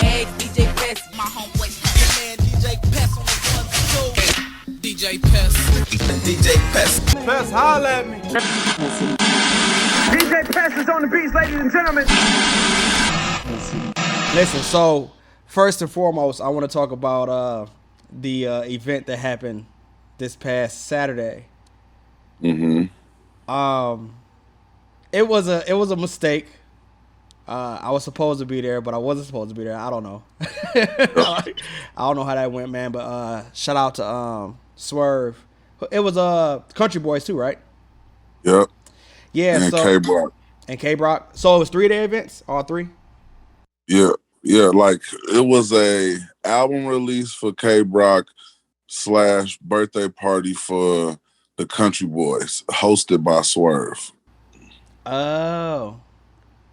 eggs. DJ Pest, my homeboy. Man, DJ Pest on the 1 2. DJ Pest. DJ Pest. Pest, holla at me. DJ Pest is on the beats, ladies and gentlemen. Listen, so first and foremost, I want to talk about the event that happened this past Saturday. Mm-hmm. It was a mistake. I was supposed to be there, but I wasn't supposed to be there. I don't know. I don't know how that went, man. But shout out to Swerve. It was Country Boys too, right? Yep. Yeah. And so K-Brock. And K-Brock. So it was 3-day events, all three. Yeah. Like it was a album release for K-Brock / birthday party for the Country Boys, hosted by Swerve. Oh.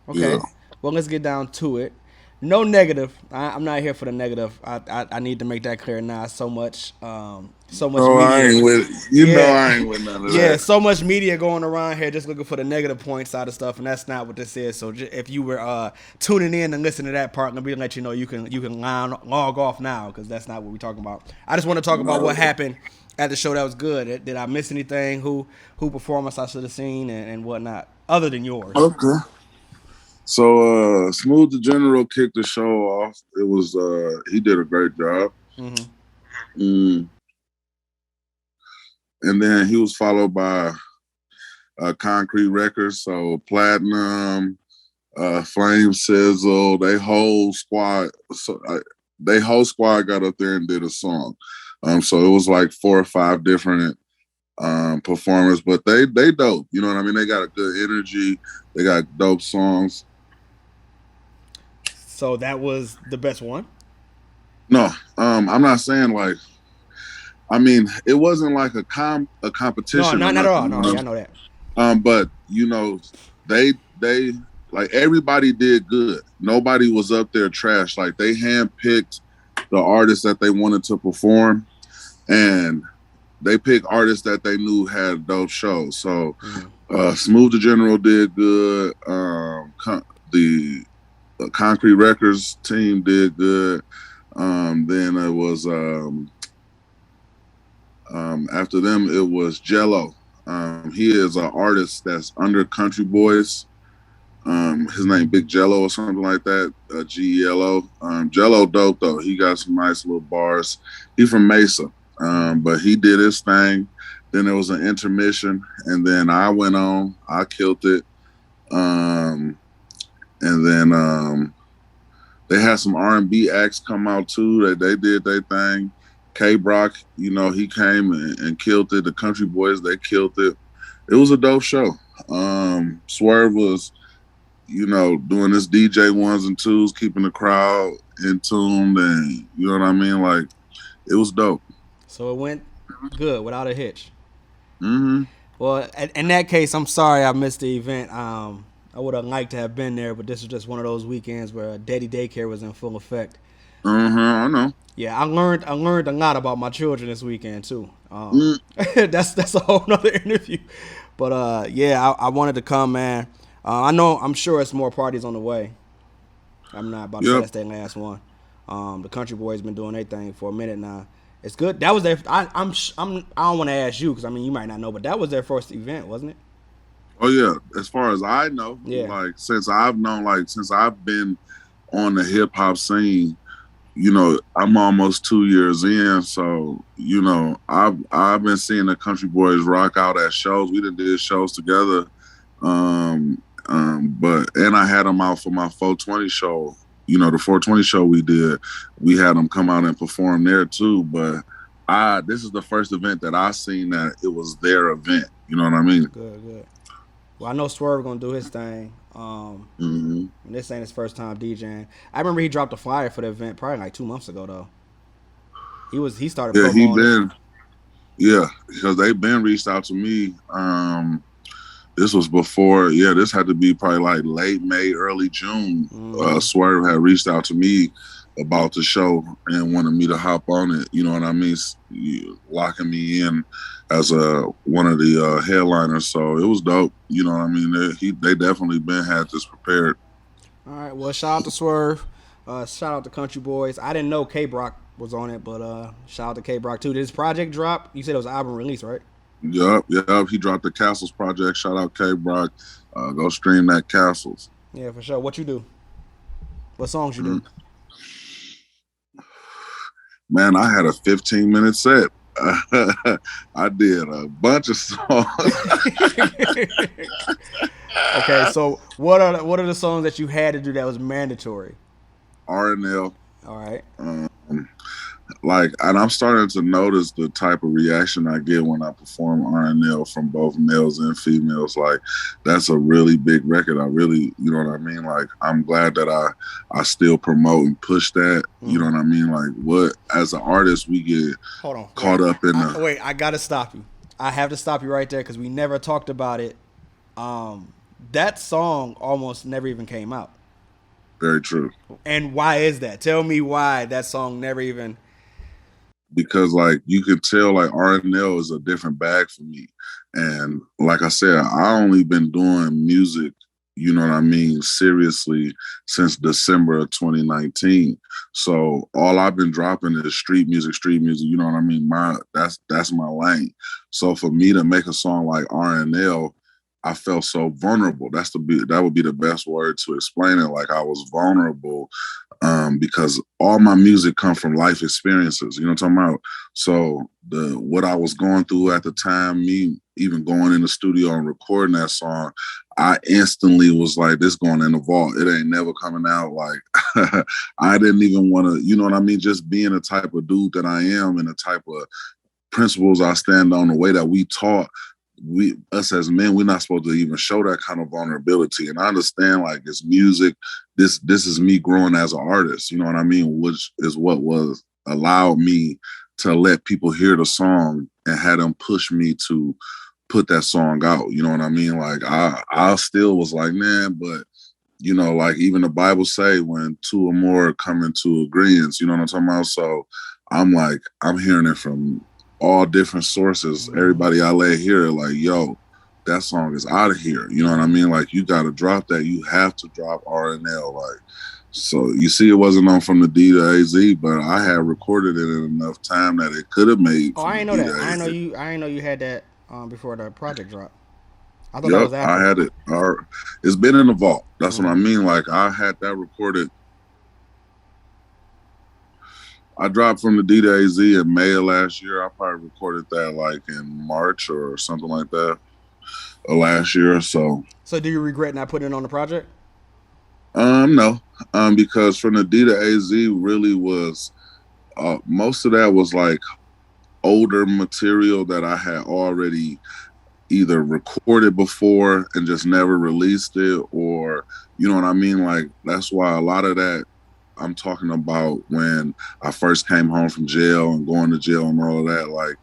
Okay. Yeah. Well, let's get down to it. No negative. I'm not here for the negative. I need to make that clear now. So much Oh, media. I ain't with I ain't with none of that. Yeah, so much media going around here just looking for the negative point side of stuff, and that's not what this is. So if you were tuning in and listening to that part, I'm gonna let you know you can log off now, because that's not what we're talking about. I just want to talk about what happened at the show that was good. Did I miss anything? Who performance I should have seen and whatnot, other than yours? Okay. So Smooth the General kicked the show off. It was he did a great job. Mm-hmm. And then he was followed by Concrete Records, so Platinum, Flame Sizzle, they whole squad got up there and did a song. So it was like 4 or 5 different performers, but they dope. You know what I mean? They got a good energy. They got dope songs. So that was the best one? No, I'm not saying like. I mean, it wasn't like a competition. No, not at all. No, yeah, I know that. But you know, they like everybody did good. Nobody was up there trash. Like they handpicked the artists that they wanted to perform, and they picked artists that they knew had dope shows. So Smooth the General did good. The Concrete Records team did good. Then it was after them it was Jello. He is an artist that's under Country Boys. His name Big Jello or something like that. G-E-L-O. Jello dope though. He got some nice little bars. He from Mesa. But he did his thing. Then there was an intermission, and then I went on. I killed it. And then they had some R&B acts come out too. They did their thing. K-Brock, you know, he came and killed it. The Country Boys, they killed it. It was a dope show. Swerve was, you know, doing this DJ 1s and 2s, keeping the crowd in tune, and you know what I mean? Like, it was dope. So it went good without a hitch. Mm-hmm. Well, in that case, I'm sorry I missed the event. I would have liked to have been there, but this was just one of those weekends where daddy daycare was in full effect. I know. Yeah, I learned a lot about my children this weekend too. That's a whole nother interview. But yeah, I wanted to come, man. I'm sure it's more parties on the way. I'm not about to say that's their last one. The Country Boys been doing their thing for a minute now. It's good. That was their. I don't want to ask you because I mean you might not know, but that was their first event, wasn't it? Oh yeah, as far as I know, yeah. Like since I've been on the hip hop scene, you know, I'm almost 2 years in, so you know, I've been seeing the Country Boys rock out at shows. We did shows together, but I had them out for my 420 show. You know, the 420 show we did, we had them come out and perform there too. But this is the first event that I seen that it was their event. You know what I mean? Good. Well, I know Swerve gonna do his thing. And this ain't his first time DJing. I remember he dropped a flyer for the event probably like 2 months ago though. He started. Yeah, because they've been reached out to me. This was before. Yeah, this had to be probably like late May, early June. Swerve had reached out to me about the show and wanted me to hop on it. You know what I mean? Locking me in as one of the headliners. So it was dope. You know what I mean? They definitely had this prepared. All right. Well, shout out to Swerve. Shout out to Country Boys. I didn't know K Brock was on it, but shout out to K Brock too. Did his project drop? You said it was an album release, right? Yup. He dropped the Castles project. Shout out K Brock. Go stream that Castles. Yeah, for sure. What you do? What songs you do? Man, I had a 15-minute set. I did a bunch of songs. Okay, so what are the songs that you had to do that was mandatory? RNL. All right. And I'm starting to notice the type of reaction I get when I perform RNL from both males and females. Like, that's a really big record. I really, you know what I mean? Like, I'm glad that I still promote and push that. You know what I mean? Like, what, as an artist, we get caught up in the... Wait, I got to stop you. I have to stop you right there because we never talked about it. That song almost never even came out. Very true. And why is that? Tell me why that song never even... Because, like, you could tell, like, RNL is a different bag for me. And like I said, I only been doing music, you know what I mean, seriously since December of 2019. So all I've been dropping is street music, you know what I mean? That's my lane. So for me to make a song like RNL, I felt so vulnerable. That would be the best word to explain it. Like, I was vulnerable because all my music come from life experiences. You know what I'm talking about? So what I was going through at the time, me even going in the studio and recording that song, I instantly was like, this going in the vault. It ain't never coming out. Like, I didn't even want to, you know what I mean? Just being the type of dude that I am and the type of principles I stand on, the way that we taught, us as men, we're not supposed to even show that kind of vulnerability. And I understand, like, it's music. This is me growing as an artist, you know what I mean? Which is what was allowed me to let people hear the song and had them push me to put that song out. You know what I mean? Like, I still was like, man, but you know, like, even the Bible say when two or more come into agreement, you know what I'm talking about? So I'm like, I'm hearing it from all different sources. Everybody I lay here, like, yo, that song is out of here. You know what I mean? Like, you got to drop that. You have to drop RNL. Like, so you see, it wasn't on From the D to AZ, but I had recorded it in enough time that it could have made. Oh, I didn't know that. I didn't know you had that before the project dropped. I thought that was after. I had it. It's been in the vault. That's what I mean. Like, I had that recorded. I dropped From the D to AZ in May of last year. I probably recorded that like in March or something like that last year or so. So do you regret not putting it on the project? No. Because From the D to AZ really was, most of that was like older material that I had already either recorded before and just never released it, or, you know what I mean? Like, that's why a lot of that I'm talking about when I first came home from jail and going to jail and all of that, like,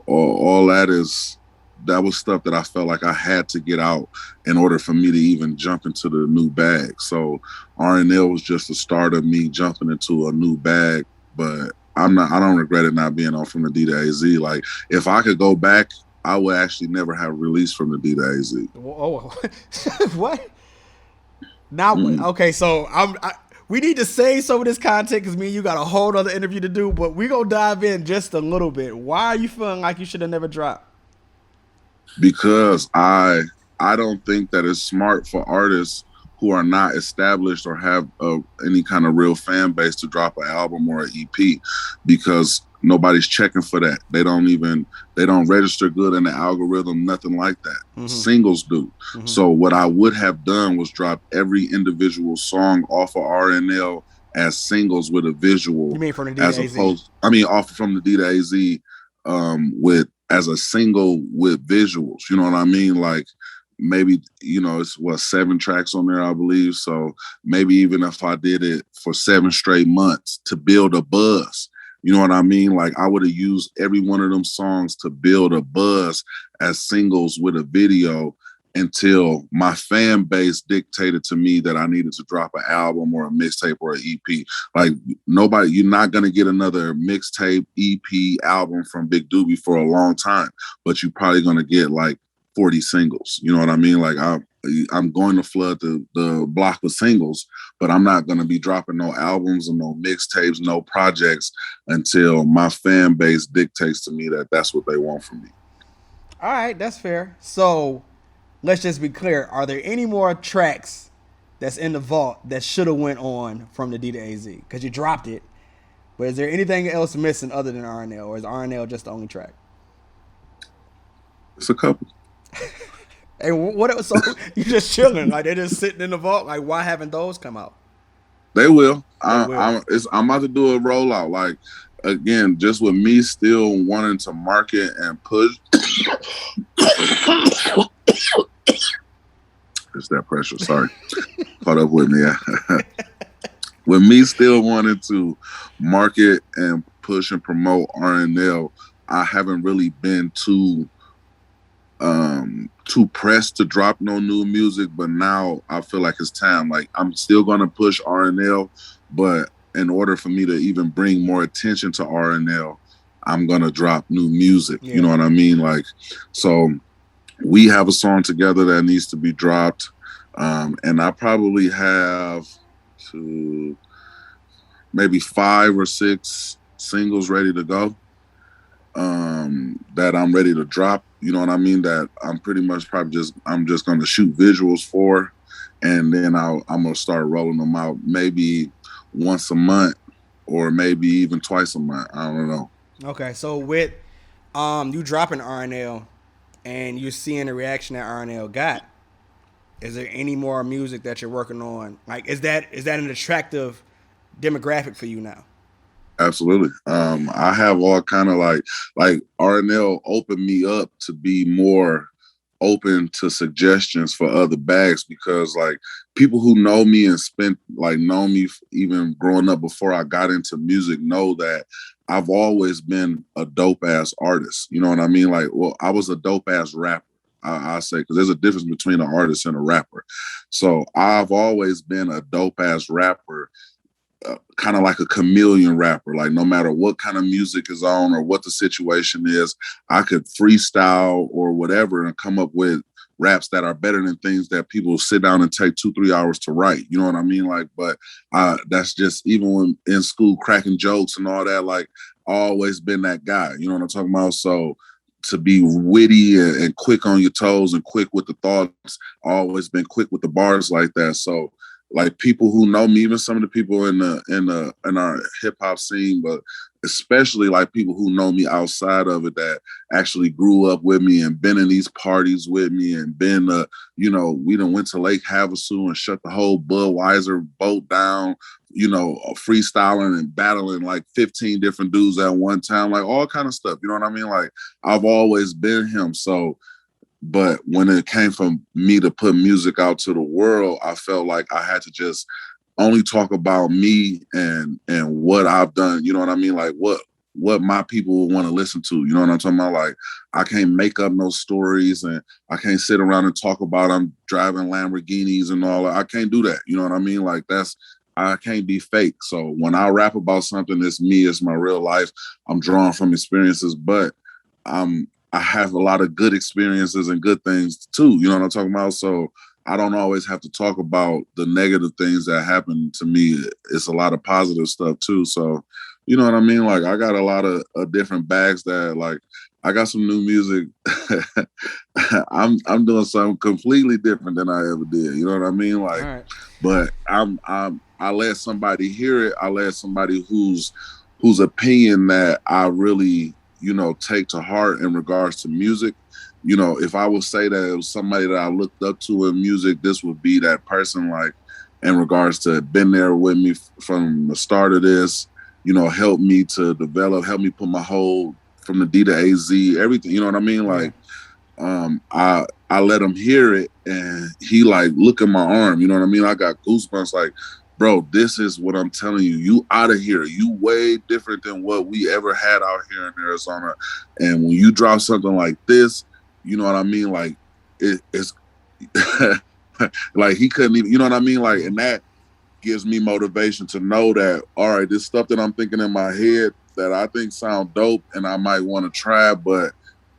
all that was stuff that I felt like I had to get out in order for me to even jump into the new bag. So RNL was just the start of me jumping into a new bag, but I don't regret it not being on From the D to AZ. Like, if I could go back, I would actually never have released From the D to AZ. Oh, what? Now, okay, so we need to save some of this content because me and you got a whole other interview to do, but we're going to dive in just a little bit. Why are you feeling like you should have never dropped? Because I don't think that it's smart for artists who are not established or have any kind of real fan base to drop an album or an EP, because nobody's checking for that. They don't register good in the algorithm, nothing like that. Singles do. So what I would have done was drop every individual song off of RNL as singles with a visual. You mean From the D to AZ? Off From the D to AZ as a single with visuals. You know what I mean? Like, maybe, it's 7 tracks on there, I believe. So maybe even if I did it for 7 straight months to build a buzz, you know what I mean? Like, I would have used every one of them songs to build a buzz as singles with a video until my fan base dictated to me that I needed to drop an album or a mixtape or an EP. Like, you're not going to get another mixtape, EP, album from Big Doobie for a long time, but you're probably going to get like 40 singles. You know what I mean? Like, I'm going to flood the block with singles, but I'm not going to be dropping no albums or no mixtapes, no projects until my fan base dictates to me that that's what they want from me. All right, that's fair. So let's just be clear. Are there any more tracks that's in the vault that should have went on from the D to AZ? Because you dropped it. But is there anything else missing other than RNL, or is RNL just the only track? It's a couple. Hey, what else? So you just chilling, like they're just sitting in the vault. Like, why haven't those come out? They will. They will. I'm about to do a rollout. Like, again, just with me still wanting to market and push. It's that pressure. Sorry. Caught up with me. With me still wanting to market and push and promote RNL, I haven't really been too pressed to drop no new music, but now I feel like it's time. Like, I'm still gonna push RNL, but in order for me to even bring more attention to RNL, I'm gonna drop new music. Yeah. You know what I mean? Like, so we have a song together that needs to be dropped, and I probably have maybe 5 or 6 singles ready to go, that I'm ready to drop. You know what I mean? That I'm pretty much I'm just going to shoot visuals for, and then I'm going to start rolling them out maybe once a month or maybe even twice a month. I don't know. Okay, so with you dropping RNL and you're seeing the reaction that RNL got, is there any more music that you're working on? Like, is that an attractive demographic for you now? Absolutely. I have all kind of like RNL opened me up to be more open to suggestions for other bags, because like people who know me and know me even growing up before I got into music know that I've always been a dope ass artist. You know what I mean? Like, well, I was a dope ass rapper. I say, because there's a difference between an artist and a rapper. So I've always been a dope ass rapper, kind of like a chameleon rapper. Like, no matter what kind of music is on or what the situation is, I could freestyle or whatever and come up with raps that are better than things that people sit down and take 2-3 hours to write. You know what I mean? Like, but that's just, even when in school cracking jokes and all that, like, always been that guy. You know what I'm talking about? So to be witty and quick on your toes and quick with the thoughts, always been quick with the bars like that. So like, people who know me, even some of the people in our hip hop scene, but especially like people who know me outside of it, that actually grew up with me and been in these parties with me and been, we done went to Lake Havasu and shut the whole Budweiser boat down, freestyling and battling like 15 different dudes at one time, like all kind of stuff. You know what I mean? Like, I've always been him. So, but when it came from me to put music out to the world, I felt like I had to just only talk about me and what I've done. You know what I mean? Like, what my people will want to listen to. You know what I'm talking about? Like, I can't make up no stories, and I can't sit around and talk about I'm driving Lamborghinis and all that. I can't do that. You know what I mean? Like, I can't be fake. So when I rap about something, it's me, it's my real life. I'm drawing from experiences, but I have a lot of good experiences and good things too. You know what I'm talking about? So I don't always have to talk about the negative things that happen to me. It's a lot of positive stuff too. So, you know what I mean? Like, I got a lot of different bags that, like, I got some new music. I'm doing something completely different than I ever did. You know what I mean? Like, right. But I let somebody hear it. I let somebody whose opinion that I really, take to heart in regards to music. If I would say that it was somebody that I looked up to in music, this would be that person, like, in regards to been there with me from the start of this, help me to develop, help me put my whole, from the D to AZ, everything, you know what I mean? Like, I let him hear it, and he, like, look at my arm, you know what I mean? I got goosebumps, like, bro, this is what I'm telling you. You out of here. You way different than what we ever had out here in Arizona. And when you drop something like this, you know what I mean? Like, it's like, he couldn't even, you know what I mean? Like, and that gives me motivation to know that, all right, this stuff that I'm thinking in my head that I think sound dope and I might want to try, but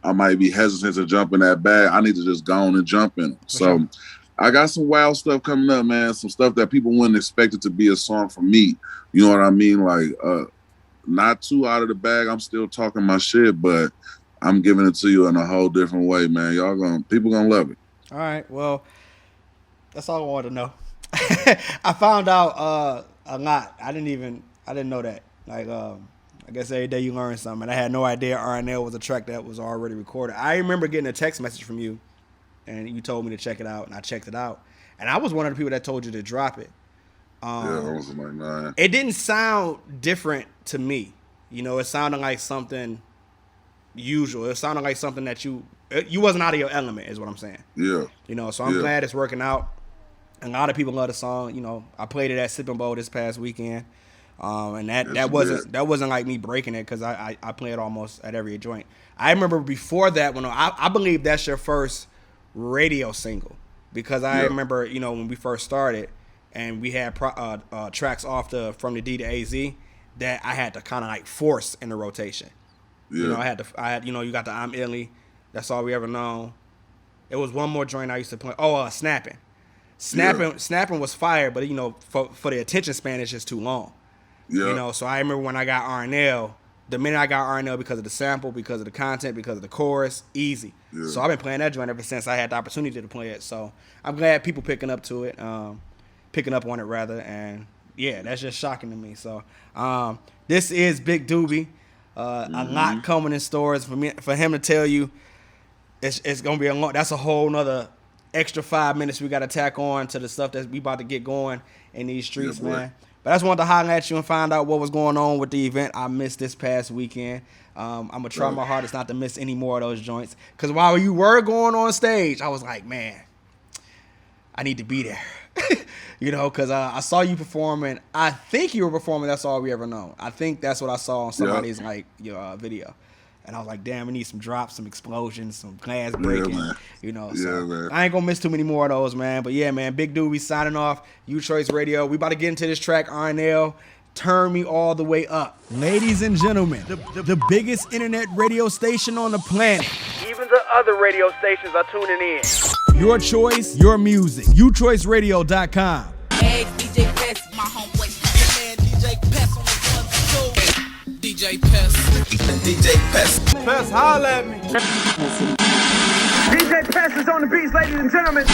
I might be hesitant to jump in that bag. I need to just go on and jump in. So I got some wild stuff coming up, man. Some stuff that people wouldn't expect it to be a song from me. You know what I mean? Like, not too out of the bag. I'm still talking my shit, but I'm giving it to you in a whole different way, man. People gonna love it. All right. Well, that's all I wanted to know. I found out a lot. I didn't know that. Like, I guess every day you learn something. And I had no idea RNL was a track that was already recorded. I remember getting a text message from you, and you told me to check it out, and I checked it out. And I was one of the people that told you to drop it. Yeah, I was like, nah. It didn't sound different to me. You know, it sounded like something usual. It sounded like something that you wasn't out of your element, is what I'm saying. Yeah. You know, so I'm glad it's working out. A lot of people love the song. You know, I played it at Sipping Bowl this past weekend. And that wasn't like me breaking it, because I play it almost at every joint. I remember before that, when I believe that's your first radio single, because I remember, you know, when we first started and we had tracks from the D to AZ that I had to kind of like force in the rotation. Yeah. You know, I had you know, you got the I'm Illy, That's All We Ever Known. It was one more joint I used to play. Snapping. Snapping was fire, but you know, for the attention span, it's just too long. Yeah. You know, so I remember when I got RNL, the minute I got RNL, because of the sample, because of the content, because of the chorus, easy. Yeah. So I've been playing that joint ever since I had the opportunity to play it. So I'm glad people picking up on it rather. And yeah, that's just shocking to me. So this is Big Doobie. A lot coming in stores for him to tell you. It's gonna be that's a whole nother extra 5 minutes we got to tack on to the stuff that we about to get going in these streets, man. But I just wanted to holler at you and find out what was going on with the event I missed this past weekend. I'm going to try my hardest not to miss any more of those joints. Because while you were going on stage, I was like, man, I need to be there. You know, because I saw you performing. I think you were performing That's All We Ever Know. I think that's what I saw on somebody's video. And I was like, damn, we need some drops, some explosions, some glass breaking, you know. So man. I ain't going to miss too many more of those, man. But yeah, man, Big Doobie signing off, U-Choice Radio. We about to get into this track, RNL, Turn Me All the Way Up. Ladies and gentlemen, the biggest internet radio station on the planet. Even the other radio stations are tuning in. Your choice, your music. UChoiceradio.com. Hey, DJ Pest, my homeboy. Man, DJ Pest on the 1 2. DJ Pest. DJ Pest. Pest, holla at me. DJ Pest is on the beats, ladies and gentlemen.